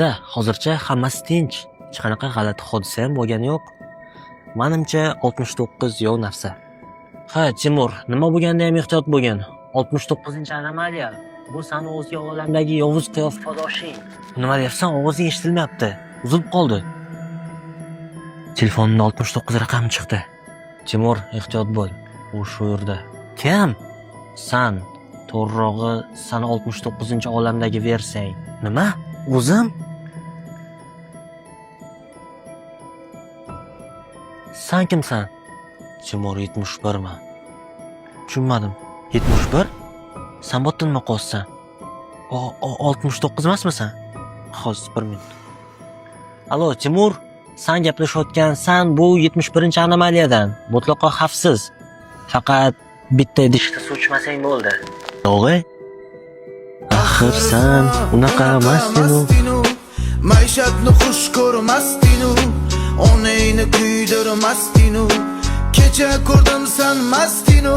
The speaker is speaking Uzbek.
Hozircha hammasi tinch. Hech qanaqa g'alati hodisa ham bo'lgani yo'q. Menimcha 69 yov nafsa. Ha, Timur, nima bo'lganda ham ehtiyot bo'lgin. 69-anomaliya. Bu sani o'zga olamdagi yovuz qiyofadoshing. Nima deyapsan? Ovozing eshitilmayapti. Uzilib qoldi. Telefonimda 69 raqami chiqdi. Timur, ehtiyot bo'l. U shu yerda. Kim? San. To'g'rirog'i, sani 69-olamdagi versiyang. Nima? O'zim? San kimsan? Timur 71 man. Tushunmadim. 71? San botdan nima qilyapsan? 69 emasmisan? Hozir 1 minut. Allo, Timur, san gaplashayotgansan bu 71-anomaliyadan. Mutlaqo xavfsiz. Faqat bitta idishda suv ichmasang bo'ldi. To'g'ri? Axir san unaqa emasding-u. Maishatni xush ko'rmasding-u, onangni kuydirmasding-u, kecha ko'rdim san masding-u.